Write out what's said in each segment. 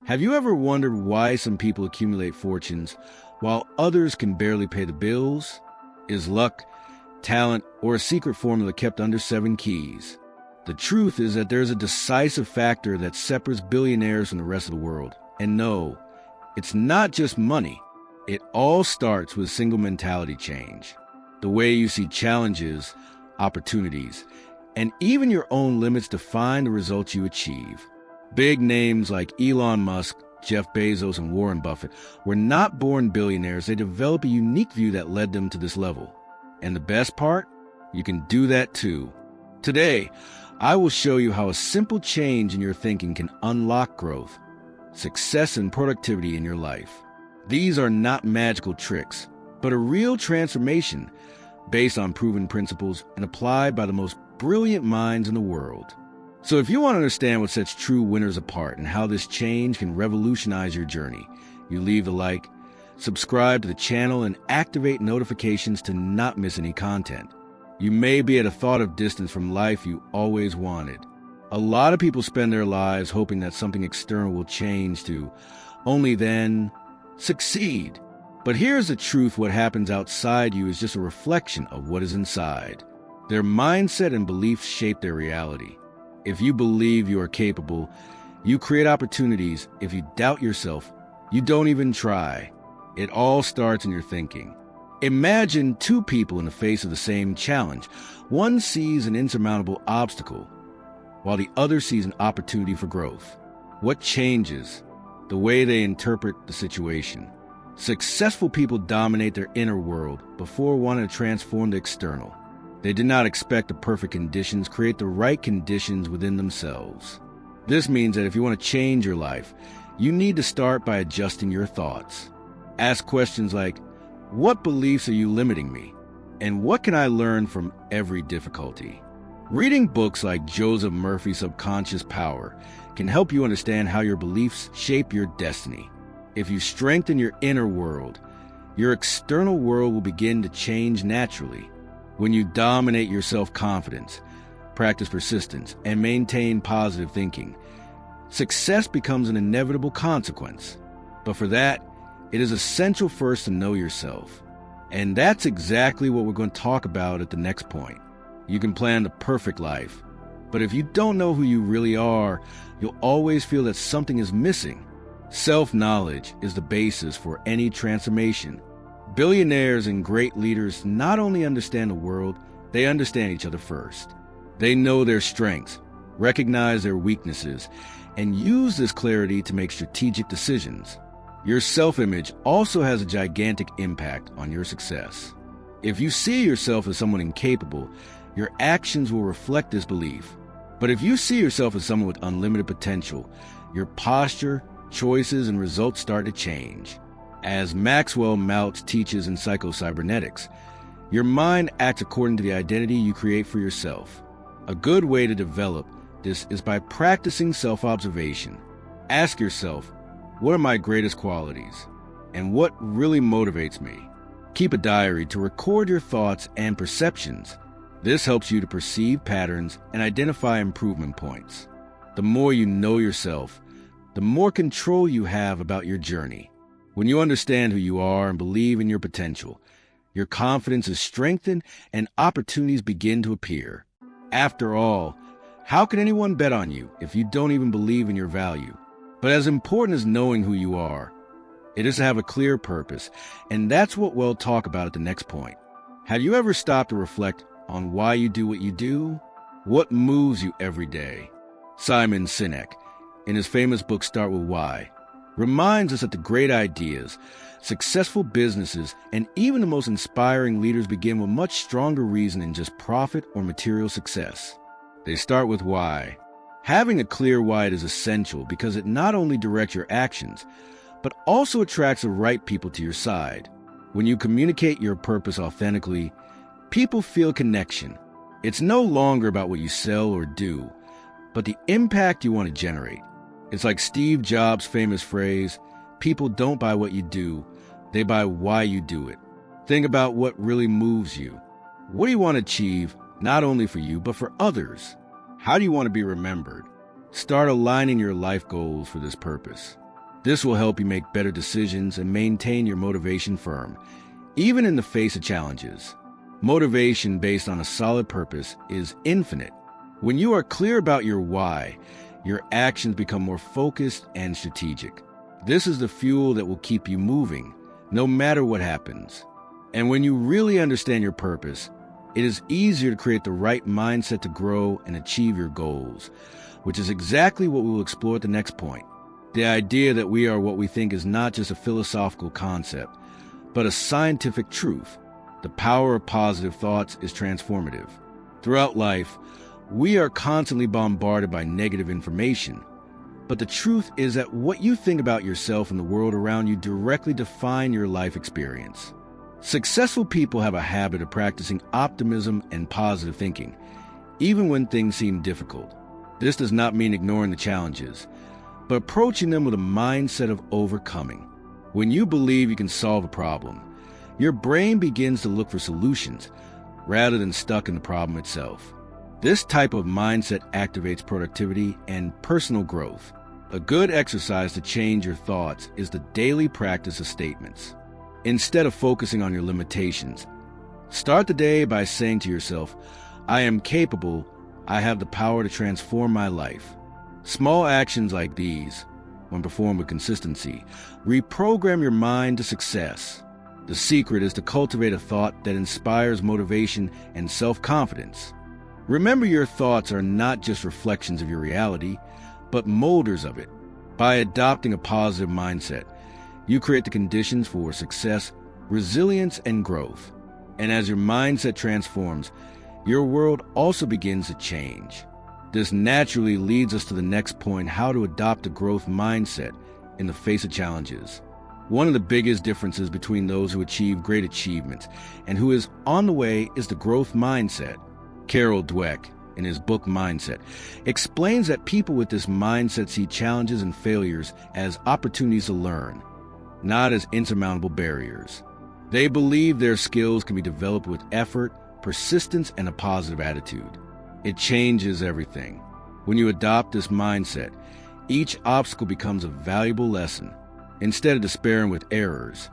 Have you ever wondered why some people accumulate fortunes while others can barely pay the bills? Is luck, talent, or a secret formula kept under 7 keys? The truth is that there's a decisive factor that separates billionaires from the rest of the world. And no, it's not just money. It all starts with a single mentality change. The way you see challenges, opportunities, and even your own limits define the results you achieve. Big names like Elon Musk, Jeff Bezos, and Warren Buffett were not born billionaires. They developed a unique view that led them to this level. And the best part? You can do that too. Today, I will show you how a simple change in your thinking can unlock growth, success, and productivity in your life. These are not magical tricks, but a real transformation based on proven principles and applied by the most brilliant minds in the world. So if you want to understand what sets true winners apart and how this change can revolutionize your journey, you leave the like, subscribe to the channel, and activate notifications to not miss any content. You may be at a thought of distance from life you always wanted. A lot of people spend their lives hoping that something external will change to only then succeed. But here's the truth: what happens outside you is just a reflection of what is inside. Their mindset and beliefs shape their reality. If you believe you are capable, you create opportunities. If you doubt yourself, you don't even try. It all starts in your thinking. Imagine 2 people in the face of the same challenge. One sees an insurmountable obstacle, while the other sees an opportunity for growth. What changes? The way they interpret the situation. Successful people dominate their inner world before wanting to transform the external. They did not expect the perfect conditions, create the right conditions within themselves. This means that if you want to change your life, you need to start by adjusting your thoughts. Ask questions like, what beliefs are you limiting me? And what can I learn from every difficulty? Reading books like Joseph Murphy's Subconscious Power can help you understand how your beliefs shape your destiny. If you strengthen your inner world, your external world will begin to change naturally. When you dominate your self-confidence, practice persistence, and maintain positive thinking, success becomes an inevitable consequence. But for that, it is essential first to know yourself. And that's exactly what we're going to talk about at the next point. You can plan the perfect life, but if you don't know who you really are, you'll always feel that something is missing. Self-knowledge is the basis for any transformation. Billionaires and great leaders not only understand the world, they understand each other first. They know their strengths, recognize their weaknesses, and use this clarity to make strategic decisions. Your self-image also has a gigantic impact on your success. If you see yourself as someone incapable, your actions will reflect this belief. But if you see yourself as someone with unlimited potential, your posture, choices, and results start to change. As Maxwell Maltz teaches in Psycho-Cybernetics, your mind acts according to the identity you create for yourself. A good way to develop this is by practicing self-observation. Ask yourself, what are my greatest qualities? And what really motivates me? Keep a diary to record your thoughts and perceptions. This helps you to perceive patterns and identify improvement points. The more you know yourself, the more control you have about your journey. When you understand who you are and believe in your potential, your confidence is strengthened and opportunities begin to appear. After all, how can anyone bet on you if you don't even believe in your value? But as important as knowing who you are, it is to have a clear purpose, and that's what we'll talk about at the next point. Have you ever stopped to reflect on why you do what you do? What moves you every day? Simon Sinek, in his famous book Start With Why, reminds us that the great ideas, successful businesses, and even the most inspiring leaders begin with much stronger reason than just profit or material success. They start with why. Having a clear why is essential because it not only directs your actions, but also attracts the right people to your side. When you communicate your purpose authentically, people feel connection. It's no longer about what you sell or do, but the impact you want to generate. It's like Steve Jobs' famous phrase, people don't buy what you do, they buy why you do it. Think about what really moves you. What do you want to achieve, not only for you, but for others? How do you want to be remembered? Start aligning your life goals for this purpose. This will help you make better decisions and maintain your motivation firm, even in the face of challenges. Motivation based on a solid purpose is infinite. When you are clear about your why, your actions become more focused and strategic. This is the fuel that will keep you moving, no matter what happens. And when you really understand your purpose, it is easier to create the right mindset to grow and achieve your goals, which is exactly what we will explore at the next point. The idea that we are what we think is not just a philosophical concept, but a scientific truth. The power of positive thoughts is transformative. Throughout life, we are constantly bombarded by negative information. But the truth is that what you think about yourself and the world around you directly define your life experience. Successful people have a habit of practicing optimism and positive thinking, even when things seem difficult. This does not mean ignoring the challenges, but approaching them with a mindset of overcoming. When you believe you can solve a problem, your brain begins to look for solutions rather than stuck in the problem itself. This type of mindset activates productivity and personal growth. A good exercise to change your thoughts is the daily practice of statements. Instead of focusing on your limitations, start the day by saying to yourself, "I am capable, I have the power to transform my life." Small actions like these, when performed with consistency, reprogram your mind to success. The secret is to cultivate a thought that inspires motivation and self-confidence. Remember, your thoughts are not just reflections of your reality, but molders of it. By adopting a positive mindset, you create the conditions for success, resilience, and growth. And as your mindset transforms, your world also begins to change. This naturally leads us to the next point: how to adopt a growth mindset in the face of challenges. One of the biggest differences between those who achieve great achievements and who is on the way is the growth mindset. Carol Dweck, in his book Mindset, explains that people with this mindset see challenges and failures as opportunities to learn, not as insurmountable barriers. They believe their skills can be developed with effort, persistence, and a positive attitude. It changes everything. When you adopt this mindset, each obstacle becomes a valuable lesson. Instead of despairing with errors,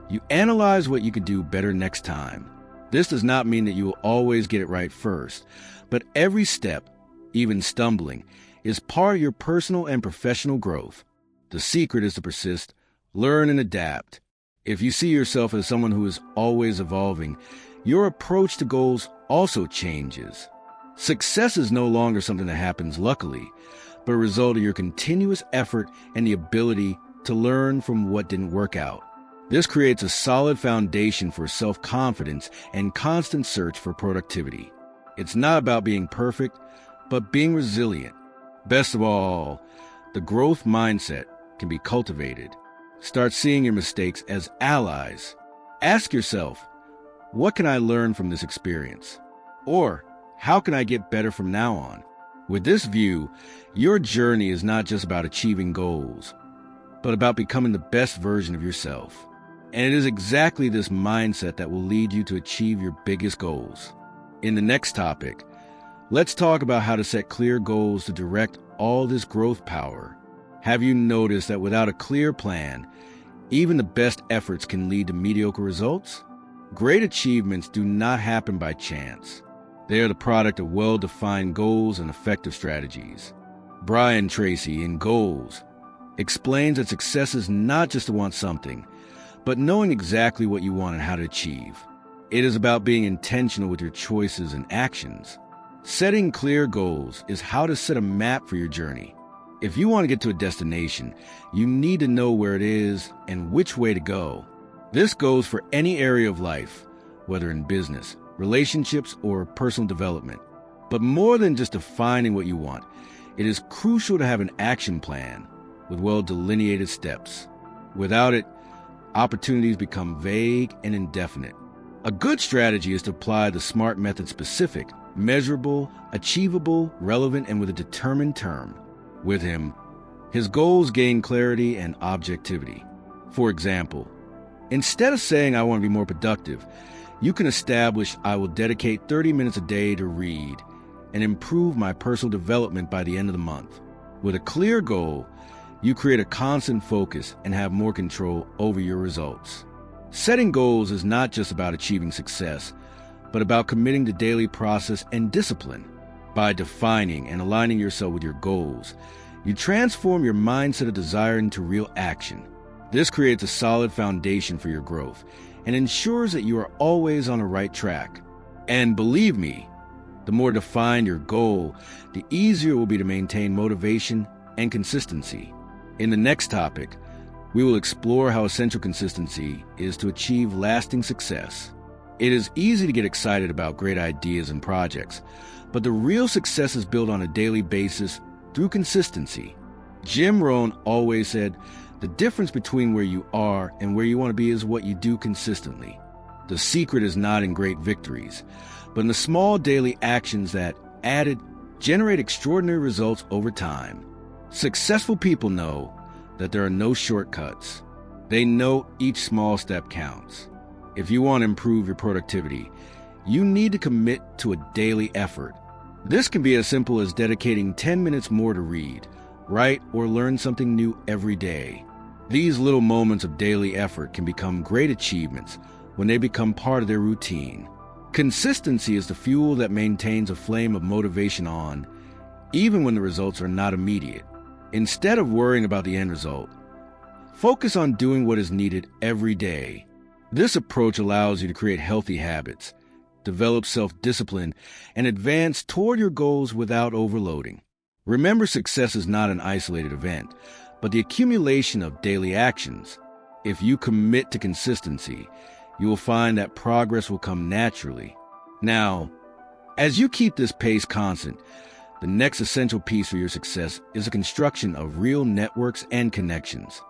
you analyze what you can do better next time. This does not mean that you will always get it right first, but every step, even stumbling, is part of your personal and professional growth. The secret is to persist, learn, and adapt. If you see yourself as someone who is always evolving, your approach to goals also changes. Success is no longer something that happens luckily, but a result of your continuous effort and the ability to learn from what didn't work out. This creates a solid foundation for self-confidence and constant search for productivity. It's not about being perfect, but being resilient. Best of all, the growth mindset can be cultivated. Start seeing your mistakes as allies. Ask yourself, what can I learn from this experience? Or, how can I get better from now on? With this view, your journey is not just about achieving goals, but about becoming the best version of yourself. And it is exactly this mindset that will lead you to achieve your biggest goals. In the next topic, let's talk about how to set clear goals to direct all this growth power. Have you noticed that without a clear plan, even the best efforts can lead to mediocre results? Great achievements do not happen by chance. They are the product of well-defined goals and effective strategies. Brian Tracy, in Goals, explains that success is not just to want something, but knowing exactly what you want and how to achieve. It is about being intentional with your choices and actions. Setting clear goals is how to set a map for your journey. If you want to get to a destination, you need to know where it is and which way to go. This goes for any area of life, whether in business, relationships, or personal development. But more than just defining what you want, it is crucial to have an action plan with well-delineated steps. Without it, opportunities become vague and indefinite. A good strategy is to apply the SMART method: specific, measurable, achievable, relevant, and with a determined term. With him, his goals gain clarity and objectivity. For example, instead of saying, "I want to be more productive," you can establish, "I will dedicate 30 minutes a day to read and improve my personal development by the end of the month." With a clear goal, You create a constant focus and have more control over your results. Setting goals is not just about achieving success, but about committing to daily process and discipline. By defining and aligning yourself with your goals, you transform your mindset of desire into real action. This creates a solid foundation for your growth and ensures that you are always on the right track. And believe me, the more defined your goal, the easier it will be to maintain motivation and consistency. In the next topic, we will explore how essential consistency is to achieve lasting success. It is easy to get excited about great ideas and projects, but the real success is built on a daily basis through consistency. Jim Rohn always said, "The difference between where you are and where you want to be is what you do consistently." The secret is not in great victories, but in the small daily actions that, added, generate extraordinary results over time. Successful people know that there are no shortcuts. They know each small step counts. If you want to improve your productivity, you need to commit to a daily effort. This can be as simple as dedicating 10 minutes more to read, write, or learn something new every day. These little moments of daily effort can become great achievements when they become part of their routine. Consistency is the fuel that maintains a flame of motivation on, even when the results are not immediate. Instead of worrying about the end result, focus on doing what is needed every day. This approach allows you to create healthy habits, develop self-discipline, and advance toward your goals without overloading. Remember, success is not an isolated event, but the accumulation of daily actions. If you commit to consistency, you will find that progress will come naturally. Now, as you keep this pace constant, the next essential piece for your success is the construction of real networks and connections.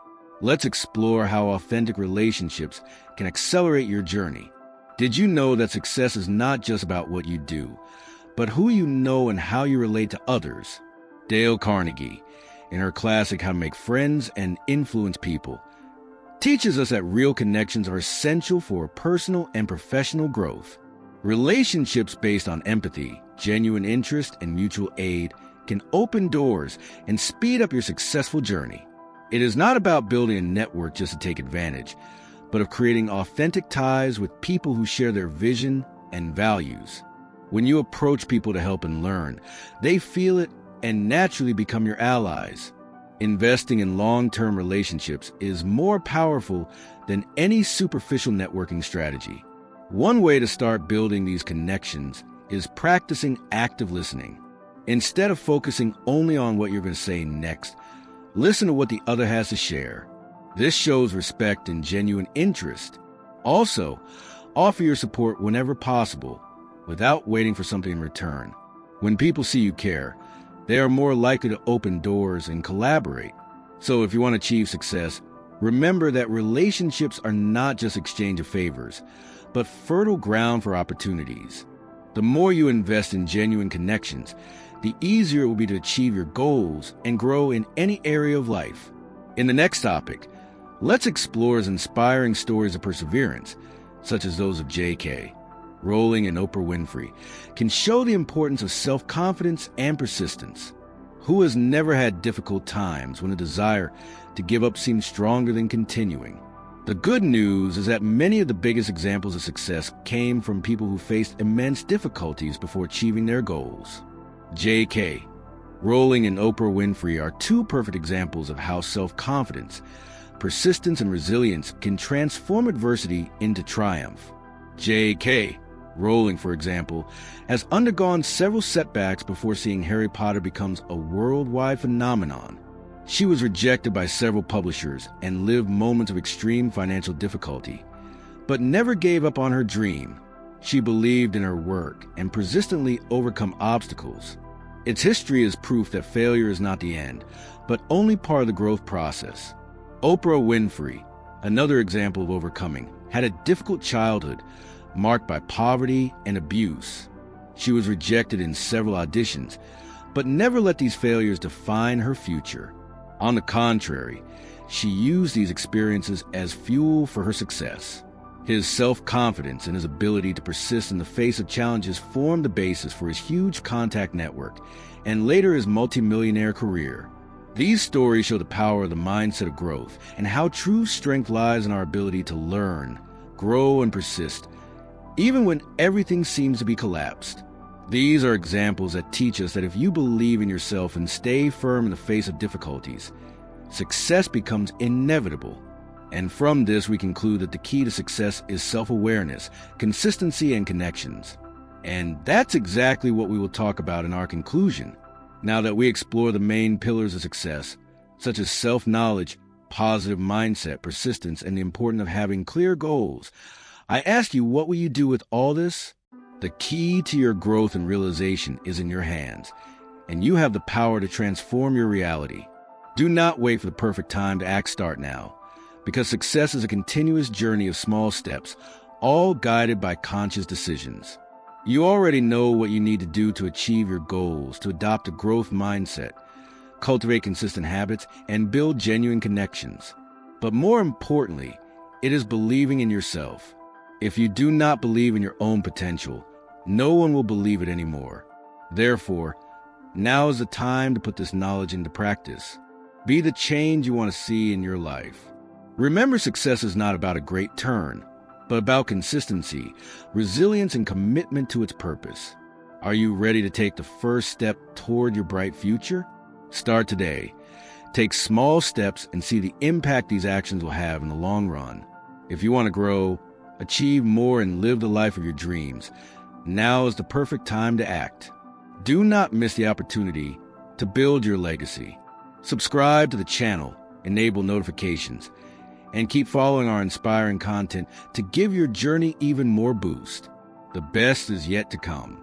Let's explore how authentic relationships can accelerate your journey. Did you know that success is not just about what you do, but who you know and how you relate to others? Dale Carnegie, in her classic How to Make Friends and Influence People, teaches us that real connections are essential for personal and professional growth. Relationships based on empathy, genuine interest, and mutual aid can open doors and speed up your successful journey. It is not about building a network just to take advantage, but of creating authentic ties with people who share their vision and values. When you approach people to help and learn, they feel it and naturally become your allies. Investing in long-term relationships is more powerful than any superficial networking strategy. One way to start building these connections is practicing active listening. Instead of focusing only on what you're going to say next, listen to what the other has to share. This shows respect and genuine interest. Also, offer your support whenever possible, without waiting for something in return. When people see you care, they are more likely to open doors and collaborate. So if you want to achieve success, remember that relationships are not just exchange of favors, but fertile ground for opportunities. The more you invest in genuine connections, the easier it will be to achieve your goals and grow in any area of life. In the next topic, let's explore his inspiring stories of perseverance, such as those of J.K. Rowling and Oprah Winfrey, can show the importance of self-confidence and persistence. Who has never had difficult times when the desire to give up seems stronger than continuing? The good news is that many of the biggest examples of success came from people who faced immense difficulties before achieving their goals. J.K. Rowling and Oprah Winfrey are two perfect examples of how self-confidence, persistence, and resilience can transform adversity into triumph. J.K. Rowling, for example, has undergone several setbacks before seeing Harry Potter becomes a worldwide phenomenon. She was rejected by several publishers and lived moments of extreme financial difficulty, but never gave up on her dream. She believed in her work and persistently overcome obstacles. Its history is proof that failure is not the end, but only part of the growth process. Oprah Winfrey, another example of overcoming, had a difficult childhood marked by poverty and abuse. She was rejected in several auditions, but never let these failures define her future. On the contrary, she used these experiences as fuel for her success. His self-confidence and his ability to persist in the face of challenges formed the basis for his huge contact network and later his multimillionaire career. These stories show the power of the mindset of growth and how true strength lies in our ability to learn, grow, and persist, even when everything seems to be collapsed. These are examples that teach us that if you believe in yourself and stay firm in the face of difficulties, success becomes inevitable. And from this, we conclude that the key to success is self-awareness, consistency, and connections. And that's exactly what we will talk about in our conclusion. Now that we explore the main pillars of success, such as self-knowledge, positive mindset, persistence, and the importance of having clear goals, I ask you, what will you do with all this? The key to your growth and realization is in your hands, and you have the power to transform your reality. Do not wait for the perfect time to act. Start now, because success is a continuous journey of small steps, all guided by conscious decisions. You already know what you need to do to achieve your goals, to adopt a growth mindset, cultivate consistent habits, and build genuine connections. But more importantly, it is believing in yourself. If you do not believe in your own potential, no one will believe it anymore. Therefore, now is the time to put this knowledge into practice. Be the change you want to see in your life. Remember, success is not about a great turn, but about consistency, resilience, and commitment to its purpose. Are you ready to take the first step toward your bright future? Start today. Take small steps and see the impact these actions will have in the long run. If you want to grow, achieve more, and live the life of your dreams, now is the perfect time to act. Do not miss the opportunity to build your legacy. Subscribe to the channel, enable notifications, and keep following our inspiring content to give your journey even more boost. The best is yet to come.